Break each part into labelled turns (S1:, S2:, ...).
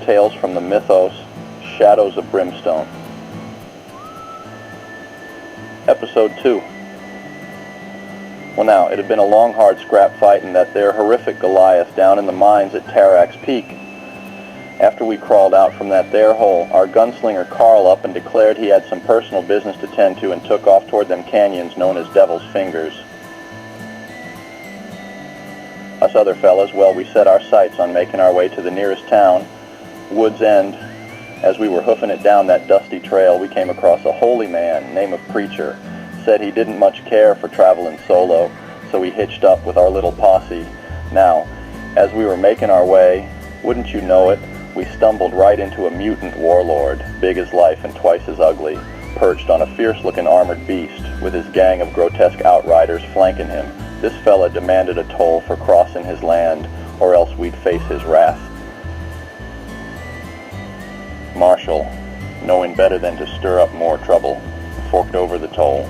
S1: Tales from the Mythos, Shadows of Brimstone. Episode 2. Well now, it had been a long hard scrap fight in that there horrific Goliath down in the mines at Tarak's Peak. After we crawled out from that there hole, our gunslinger Carl up and declared he had some personal business to tend to and took off toward them canyons known as Devil's Fingers. Us other fellas, well, we set our sights on making our way to the nearest town, Wood's End. As we were hoofing it down that dusty trail, we came across a holy man, name of Preacher. Said he didn't much care for traveling solo, so we hitched up with our little posse. Now, as we were making our way, wouldn't you know it, we stumbled right into a mutant warlord, big as life and twice as ugly, perched on a fierce-looking armored beast, with his gang of grotesque outriders flanking him. This fella demanded a toll for crossing his land, or else we'd face his wrath. Marshall, knowing better than to stir up more trouble, forked over the toll.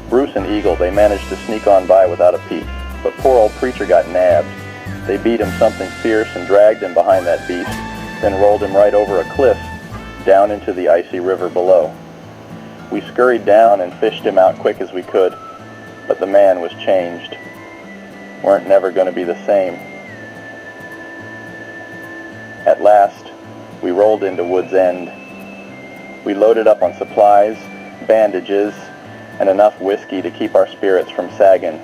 S1: Bruce and Eagle, they managed to sneak on by without a peep, but poor old Preacher got nabbed. They beat him something fierce and dragged him behind that beast, then rolled him right over a cliff, down into the icy river below. We scurried down and fished him out quick as we could, but the man was changed. Weren't never going to be the same. At last, we rolled into Wood's End. We loaded up on supplies, bandages, and enough whiskey to keep our spirits from sagging.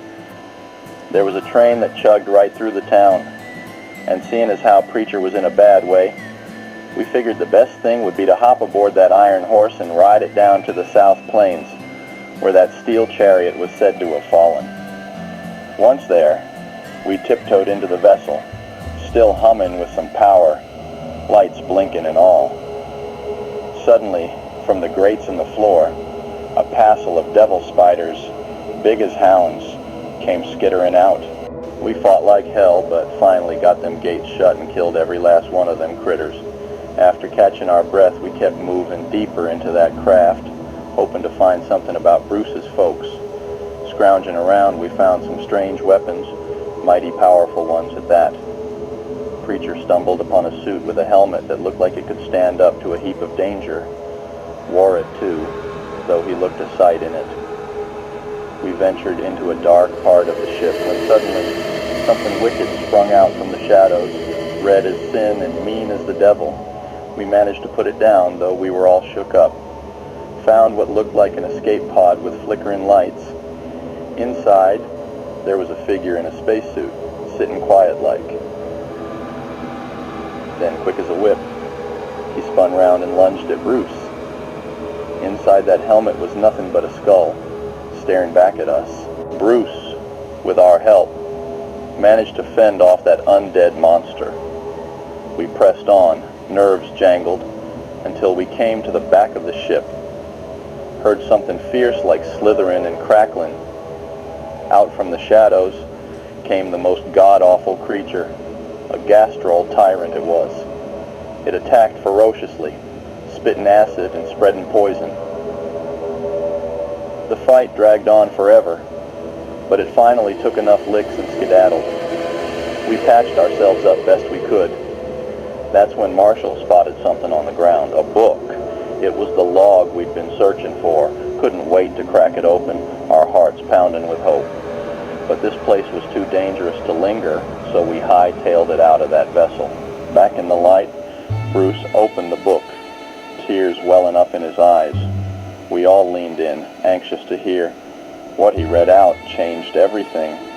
S1: There was a train that chugged right through the town, and seeing as how Preacher was in a bad way, we figured the best thing would be to hop aboard that iron horse and ride it down to the South Plains, where that steel chariot was said to have fallen. Once there, we tiptoed into the vessel, still humming with some power, lights blinking and all. Suddenly, from the grates in the floor, a passel of devil spiders, big as hounds, came skittering out. We fought like hell, but finally got them gates shut and killed every last one of them critters. After catching our breath, we kept moving deeper into that craft, hoping to find something about Bruce's folks. Scrounging around, we found some strange weapons, mighty powerful ones at that. Preacher stumbled upon a suit with a helmet that looked like it could stand up to a heap of danger. Wore it too, though he looked a sight in it. We ventured into a dark part of the ship when suddenly something wicked sprung out from the shadows, red as sin and mean as the devil. We managed to put it down, though we were all shook up. Found what looked like an escape pod with flickering lights. Inside, there was a figure in a spacesuit, sitting quiet-like. Then, quick as a whip, he spun round and lunged at Bruce. Inside that helmet was nothing but a skull, staring back at us. Bruce, with our help, managed to fend off that undead monster. We pressed on, nerves jangled, until we came to the back of the ship. Heard something fierce like slithering and crackling. Out from the shadows came the most god-awful creature. A gastrol tyrant it was. It attacked ferociously, spitting acid and spreading poison. The fight dragged on forever, but it finally took enough licks and skedaddled. We patched ourselves up best we could. That's when Marshall spotted something on the ground, a book. It was the log we'd been searching for. Couldn't wait to crack it open, our hearts pounding with hope. But this place was too dangerous to linger, so we hightailed it out of that vessel. Back in the light, Bruce opened the book, tears welling up in his eyes. We all leaned in, anxious to hear. What he read out changed everything.